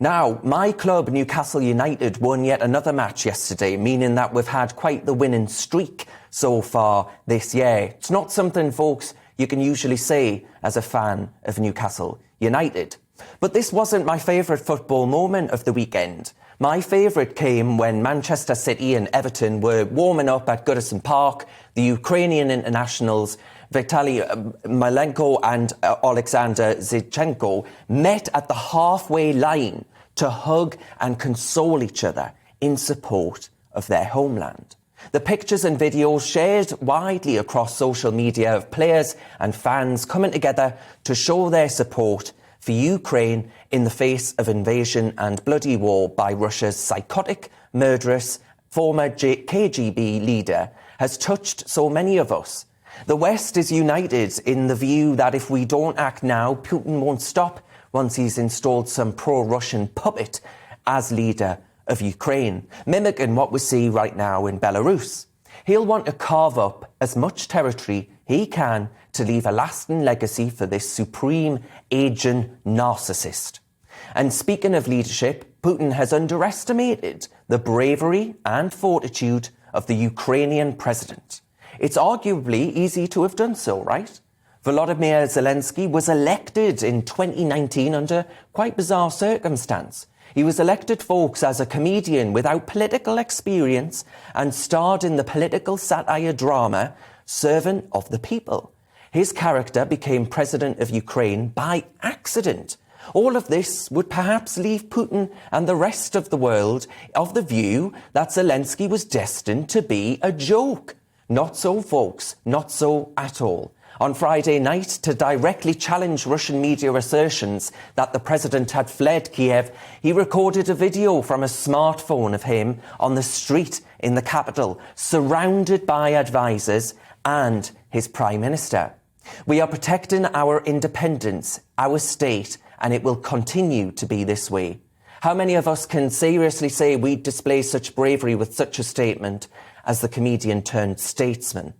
Now, my club, Newcastle United, won yet another match yesterday, meaning that we've had quite the winning streak so far this year. It's not something, folks, you can usually say as a fan of Newcastle United. But this wasn't my favourite football moment of the weekend. My favourite came when Manchester City and Everton were warming up at Goodison Park. The Ukrainian internationals Vitaly Malenko and Alexander Zinchenko met at the halfway line to hug and console each other in support of their homeland. The pictures and videos shared widely across social media of players and fans coming together to show their support for Ukraine in the face of invasion and bloody war by Russia's psychotic, murderous, former KGB leader has touched so many of us. The West is united in the view that if we don't act now, Putin won't stop once he's installed some pro-Russian puppet as leader of Ukraine, mimicking what we see right now in Belarus. He'll want to carve up as much territory he can to leave a lasting legacy for this supreme aging narcissist. And speaking of leadership, Putin has underestimated the bravery and fortitude of the Ukrainian president. It's arguably easy to have done so, right? Volodymyr Zelensky was elected in 2019 under quite bizarre circumstance. He was elected, folks, as a comedian without political experience and starred in the political satire drama Servant of the People. His character became president of Ukraine by accident. All of this would perhaps leave Putin and the rest of the world of the view that Zelensky was destined to be a joke. Not so, folks, not so at all. On Friday night, to directly challenge Russian media assertions that the president had fled Kiev, he recorded a video from a smartphone of him on the street in the capital, surrounded by advisers and his prime minister. We are protecting our independence, our state, and it will continue to be this way. How many of us can seriously say we display such bravery with such a statement as the comedian turned statesman?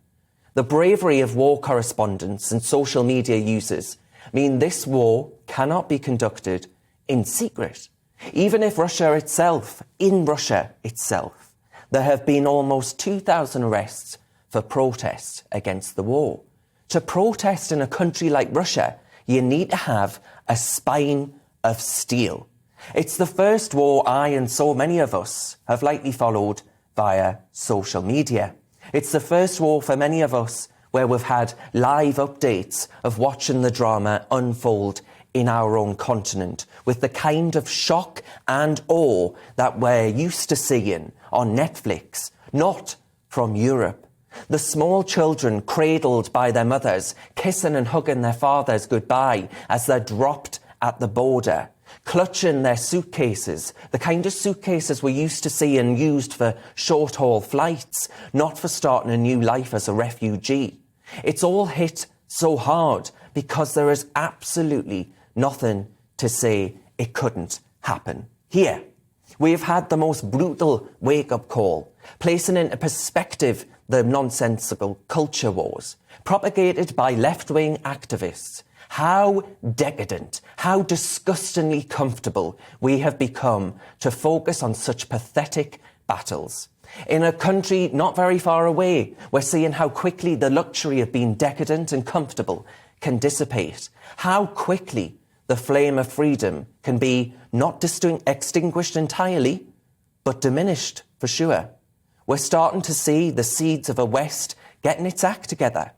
The bravery of war correspondents and social media users mean this war cannot be conducted in secret. Even if in Russia itself, there have been almost 2,000 arrests for protests against the war. To protest in a country like Russia, you need to have a spine of steel. It's the first war I and so many of us have likely followed via social media. It's the first war for many of us where we've had live updates of watching the drama unfold in our own continent with the kind of shock and awe that we're used to seeing on Netflix, not from Europe. The small children cradled by their mothers, kissing and hugging their fathers goodbye as they're dropped at the border, clutching their suitcases, the kind of suitcases we're used to seeing used for short-haul flights, not for starting a new life as a refugee. It's all hit so hard because there is absolutely nothing to say it couldn't happen here. We've had the most brutal wake-up call, placing into perspective the nonsensical culture wars propagated by left-wing activists. How decadent, how disgustingly comfortable we have become to focus on such pathetic battles. In a country not very far away, we're seeing how quickly the luxury of being decadent and comfortable can dissipate. How quickly the flame of freedom can be not extinguished entirely, but diminished for sure. We're starting to see the seeds of a West getting its act together.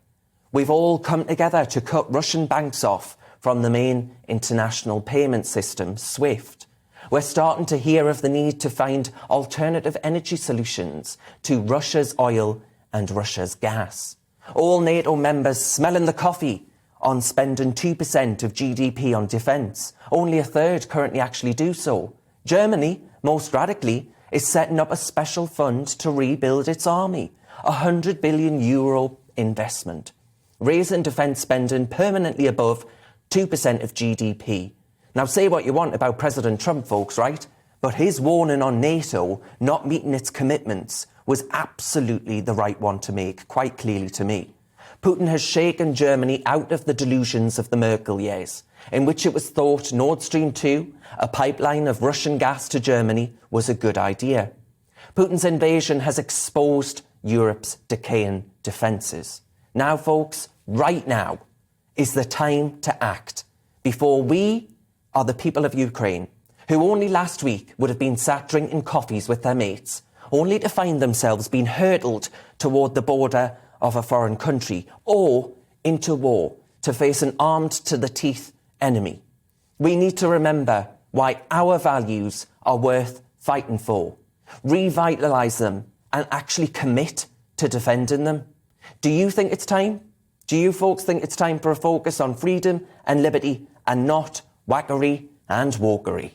We've all come together to cut Russian banks off from the main international payment system, SWIFT. We're starting to hear of the need to find alternative energy solutions to Russia's oil and Russia's gas. All NATO members smelling the coffee on spending 2% of GDP on defence. Only a third currently actually do so. Germany, most radically, is setting up a special fund to rebuild its army. €100 billion investment, raising defence spending permanently above 2% of GDP. Now, say what you want about President Trump, folks, right? But his warning on NATO not meeting its commitments was absolutely the right one to make, quite clearly to me. Putin has shaken Germany out of the delusions of the Merkel years, in which it was thought Nord Stream 2 a pipeline of Russian gas to Germany was a good idea. Putin's invasion has exposed Europe's decaying defences. Now, folks, right now is the time to act before we are the people of Ukraine, who only last week would have been sat drinking coffees with their mates, only to find themselves being hurtled toward the border of a foreign country or into war to face an armed-to-the-teeth enemy. We need to remember why our values are worth fighting for, revitalise them and actually commit to defending them. Do you think it's time? Do you folks think it's time for a focus on freedom and liberty and not whackery and wokery?